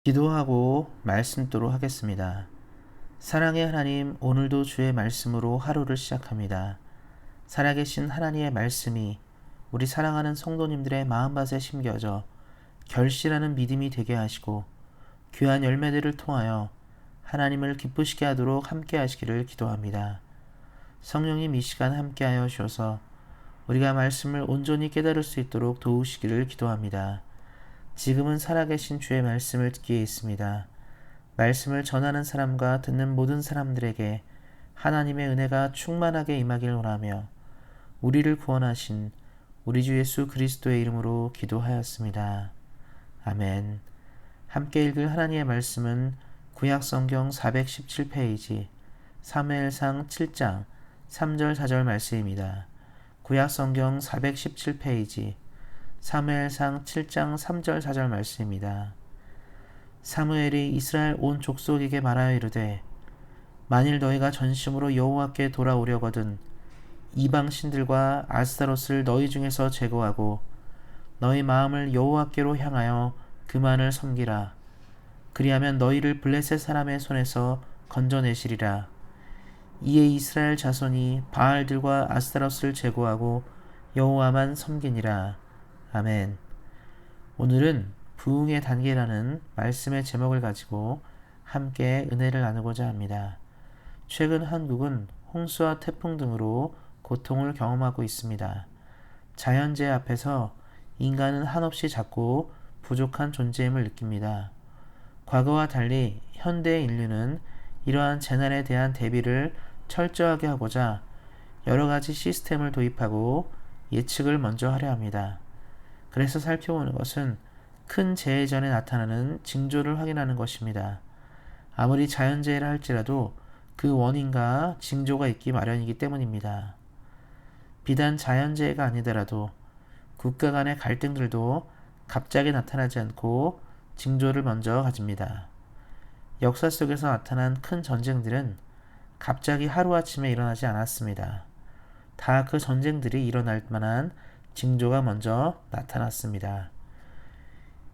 기도하고 말씀도록 하겠습니다. 사랑의 하나님, 오늘도 주의 말씀으로 하루를 시작합니다. 살아계신 하나님의 말씀이 우리 사랑하는 성도님들의 마음밭에 심겨져 결실하는 믿음이 되게 하시고 귀한 열매들을 통하여 하나님을 기쁘시게 하도록 함께 하시기를 기도합니다. 성령님, 이 시간 함께 하여 주셔서 우리가 말씀을 온전히 깨달을 수 있도록 도우시기를 기도합니다. 지금은 살아계신 주의 말씀을 듣기에 있습니다. 말씀을 전하는 사람과 듣는 모든 사람들에게 하나님의 은혜가 충만하게 임하길 원하며 우리를 구원하신 우리 주 예수 그리스도의 이름으로 기도하였습니다. 아멘. 함께 읽을 하나님의 말씀은 구약성경 417페이지 사무엘상 7장 3절 4절 말씀입니다. 구약성경 417페이지 사무엘상 7장 3절 4절 말씀입니다. 사무엘이 이스라엘 온 족속에게 말하여 이르되 만일 너희가 전심으로 여호와께 돌아오려거든 이방 신들과 아스타롯을 너희 중에서 제거하고 너희 마음을 여호와께로 향하여 그만을 섬기라. 그리하면 너희를 블레셋 사람의 손에서 건져내시리라. 이에 이스라엘 자손이 바알들과 아스타롯을 제거하고 여호와만 섬기니라. 아멘. 오늘은 부흥의 단계라는 말씀의 제목을 가지고 함께 은혜를 나누고자 합니다. 최근 한국은 홍수와 태풍 등으로 고통을 경험하고 있습니다. 자연재해 앞에서 인간은 한없이 작고 부족한 존재임을 느낍니다. 과거와 달리 현대의 인류는 이러한 재난에 대한 대비를 철저하게 하고자 여러 가지 시스템을 도입하고 예측을 먼저 하려 합니다. 그래서 살펴보는 것은 큰 재해 전에 나타나는 징조를 확인하는 것입니다. 아무리 자연재해라 할지라도 그 원인과 징조가 있기 마련이기 때문입니다. 비단 자연재해가 아니더라도 국가 간의 갈등들도 갑자기 나타나지 않고 징조를 먼저 가집니다. 역사 속에서 나타난 큰 전쟁들은 갑자기 하루아침에 일어나지 않았습니다. 다 그 전쟁들이 일어날 만한 징조가 먼저 나타났습니다.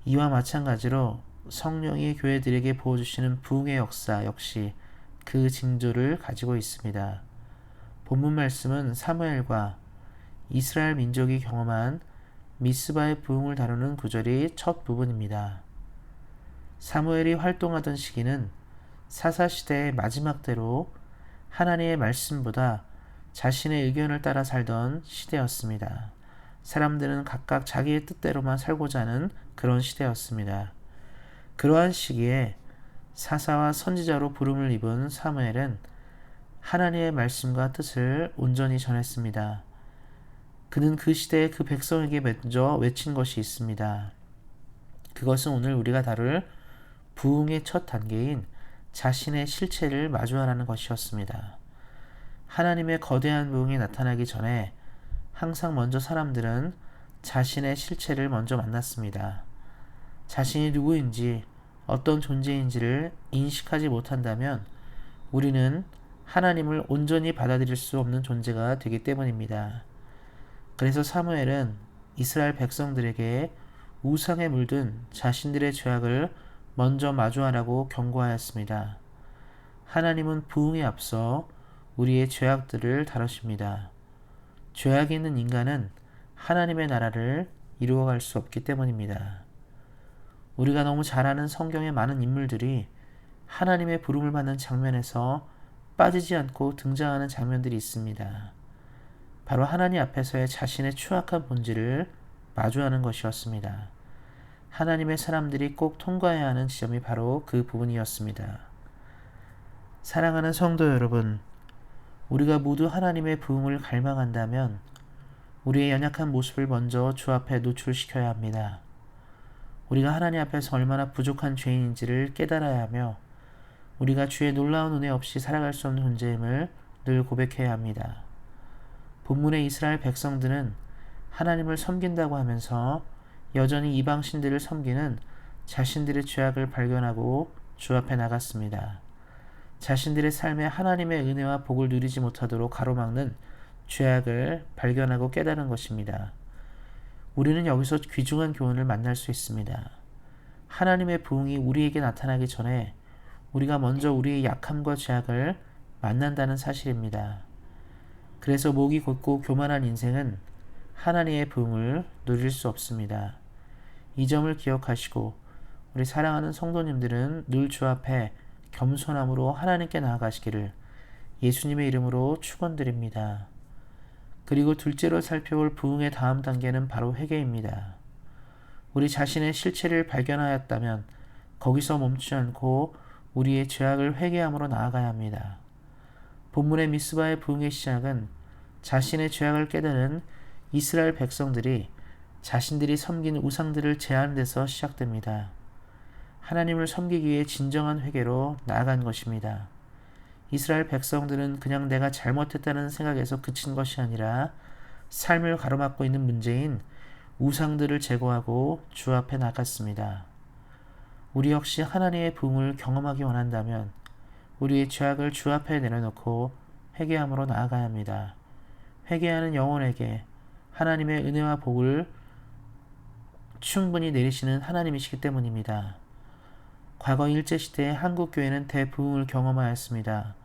이와 마찬가지로 성령이 교회들에게 보여주시는 부흥의 역사 역시 그 징조를 가지고 있습니다. 본문 말씀은 사무엘과 이스라엘 민족이 경험한 미스바의 부흥을 다루는 구절이 첫 부분입니다. 사무엘이 활동하던 시기는 사사시대의 마지막 때로 하나님의 말씀보다 자신의 의견을 따라 살던 시대였습니다. 사람들은 각각 자기의 뜻대로만 살고자 하는 그런 시대였습니다. 그러한 시기에 사사와 선지자로 부름을 입은 사무엘은 하나님의 말씀과 뜻을 온전히 전했습니다. 그는 그 시대에 그 백성에게 먼저 외친 것이 있습니다. 그것은 오늘 우리가 다룰 부흥의 첫 단계인 자신의 실체를 마주하라는 것이었습니다. 하나님의 거대한 부흥이 나타나기 전에 항상 먼저 사람들은 자신의 실체를 먼저 만났습니다. 자신이 누구인지 어떤 존재인지를 인식하지 못한다면 우리는 하나님을 온전히 받아들일 수 없는 존재가 되기 때문입니다. 그래서 사무엘은 이스라엘 백성들에게 우상에 물든 자신들의 죄악을 먼저 마주하라고 경고하였습니다. 하나님은 부흥에 앞서 우리의 죄악들을 다루십니다. 죄악이 있는 인간은 하나님의 나라를 이루어갈 수 없기 때문입니다. 우리가 너무 잘 아는 성경의 많은 인물들이 하나님의 부름을 받는 장면에서 빠지지 않고 등장하는 장면들이 있습니다. 바로 하나님 앞에서의 자신의 추악한 본질을 마주하는 것이었습니다. 하나님의 사람들이 꼭 통과해야 하는 지점이 바로 그 부분이었습니다. 사랑하는 성도 여러분, 우리가 모두 하나님의 부흥을 갈망한다면 우리의 연약한 모습을 먼저 주 앞에 노출시켜야 합니다. 우리가 하나님 앞에서 얼마나 부족한 죄인인지를 깨달아야 하며 우리가 주의 놀라운 은혜 없이 살아갈 수 없는 존재임을 늘 고백해야 합니다. 본문의 이스라엘 백성들은 하나님을 섬긴다고 하면서 여전히 이방 신들을 섬기는 자신들의 죄악을 발견하고 주 앞에 나갔습니다. 자신들의 삶에 하나님의 은혜와 복을 누리지 못하도록 가로막는 죄악을 발견하고 깨달은 것입니다. 우리는 여기서 귀중한 교훈을 만날 수 있습니다. 하나님의 부흥이 우리에게 나타나기 전에 우리가 먼저 우리의 약함과 죄악을 만난다는 사실입니다. 그래서 목이 곧고 교만한 인생은 하나님의 부흥을 누릴 수 없습니다. 이 점을 기억하시고 우리 사랑하는 성도님들은 늘 주 앞에 겸손함으로 하나님께 나아가시기를 예수님의 이름으로 축원드립니다. 그리고 둘째로 살펴볼 부흥의 다음 단계는 바로 회개입니다. 우리 자신의 실체를 발견하였다면 거기서 멈추지 않고 우리의 죄악을 회개함으로 나아가야 합니다. 본문의 미스바의 부흥의 시작은 자신의 죄악을 깨닫는 이스라엘 백성들이 자신들이 섬긴 우상들을 제하는 데서 시작됩니다. 하나님을 섬기기 위해 진정한 회개로 나아간 것입니다. 이스라엘 백성들은 그냥 내가 잘못했다는 생각에서 그친 것이 아니라 삶을 가로막고 있는 문제인 우상들을 제거하고 주 앞에 나갔습니다. 우리 역시 하나님의 부흥을 경험하기 원한다면 우리의 죄악을 주 앞에 내려놓고 회개함으로 나아가야 합니다. 회개하는 영혼에게 하나님의 은혜와 복을 충분히 내리시는 하나님이시기 때문입니다. 과거 일제시대에 한국교회는 대부흥을 경험하였습니다.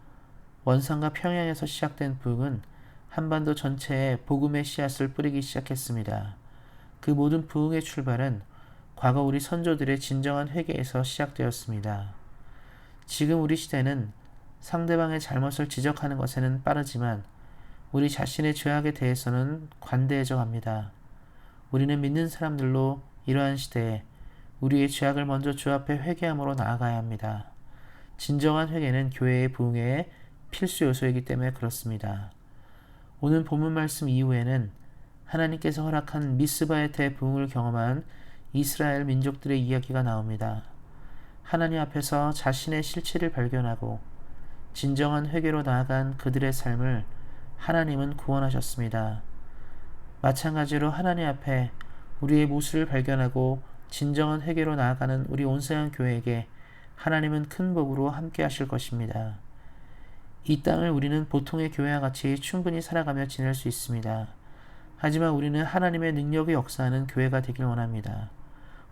원산과 평양에서 시작된 부흥은 한반도 전체에 복음의 씨앗을 뿌리기 시작했습니다. 그 모든 부흥의 출발은 과거 우리 선조들의 진정한 회개에서 시작되었습니다. 지금 우리 시대는 상대방의 잘못을 지적하는 것에는 빠르지만 우리 자신의 죄악에 대해서는 관대해져 갑니다. 우리는 믿는 사람들로 이러한 시대에 우리의 죄악을 먼저 주 앞에 회개함으로 나아가야 합니다. 진정한 회개는 교회의 부흥의 필수 요소이기 때문에 그렇습니다. 오늘 본문 말씀 이후에는 하나님께서 허락한 미스바의 대부흥을 경험한 이스라엘 민족들의 이야기가 나옵니다. 하나님 앞에서 자신의 실체를 발견하고 진정한 회개로 나아간 그들의 삶을 하나님은 구원하셨습니다. 마찬가지로 하나님 앞에 우리의 모습을 발견하고 진정한 회개로 나아가는 우리 온세한 교회에게 하나님은 큰 복으로 함께 하실 것입니다. 이 땅을 우리는 보통의 교회와 같이 충분히 살아가며 지낼 수 있습니다. 하지만 우리는 하나님의 능력이 역사하는 교회가 되길 원합니다.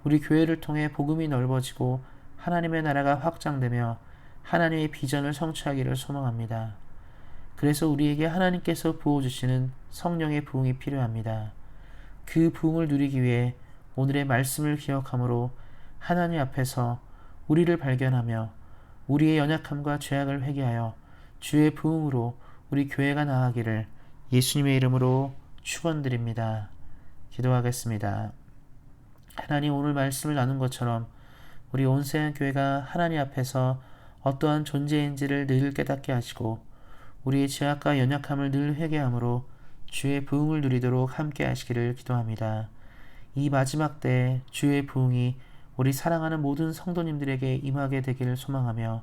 우리 교회를 통해 복음이 넓어지고 하나님의 나라가 확장되며 하나님의 비전을 성취하기를 소망합니다. 그래서 우리에게 하나님께서 부어주시는 성령의 부흥이 필요합니다. 그 부흥을 누리기 위해 오늘의 말씀을 기억함으로 하나님 앞에서 우리를 발견하며 우리의 연약함과 죄악을 회개하여 주의 부흥으로 우리 교회가 나아가기를 예수님의 이름으로 축원드립니다. 기도하겠습니다. 하나님, 오늘 말씀을 나눈 것처럼 우리 온세한 교회가 하나님 앞에서 어떠한 존재인지를 늘 깨닫게 하시고 우리의 죄악과 연약함을 늘 회개함으로 주의 부흥을 누리도록 함께 하시기를 기도합니다. 이 마지막 때 주의 부흥이 우리 사랑하는 모든 성도님들에게 임하게 되기를 소망하며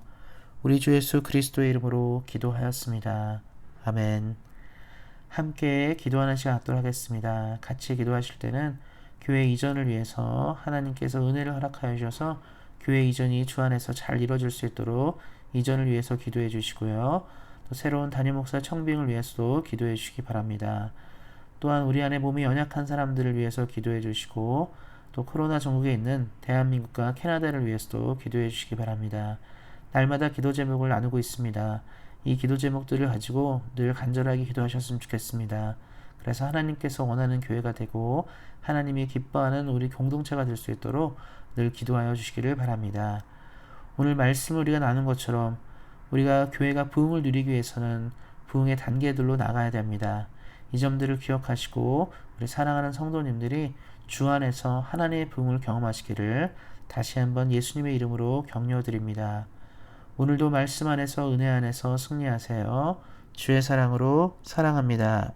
우리 주 예수 그리스도의 이름으로 기도하였습니다. 아멘. 함께 기도하는 시간 갖도록 하겠습니다. 같이 기도하실 때는 교회 이전을 위해서 하나님께서 은혜를 허락하여 주셔서 교회 이전이 주 안에서 잘 이루어질 수 있도록 이전을 위해서 기도해 주시고요. 또 새로운 담임 목사 청빙을 위해서도 기도해 주시기 바랍니다. 또한 우리 안에 몸이 연약한 사람들을 위해서 기도해 주시고 또 코로나 전국에 있는 대한민국과 캐나다를 위해서도 기도해 주시기 바랍니다. 날마다 기도 제목을 나누고 있습니다. 이 기도 제목들을 가지고 늘 간절하게 기도하셨으면 좋겠습니다. 그래서 하나님께서 원하는 교회가 되고 하나님이 기뻐하는 우리 공동체가 될 수 있도록 늘 기도하여 주시기를 바랍니다. 오늘 말씀을 우리가 나눈 것처럼 우리가 교회가 부흥을 누리기 위해서는 부흥의 단계들로 나가야 됩니다. 이 점들을 기억하시고 우리 사랑하는 성도님들이 주 안에서 하나님의 부흥을 경험하시기를 다시 한번 예수님의 이름으로 격려드립니다. 오늘도 말씀 안에서 은혜 안에서 승리하세요. 주의 사랑으로 사랑합니다.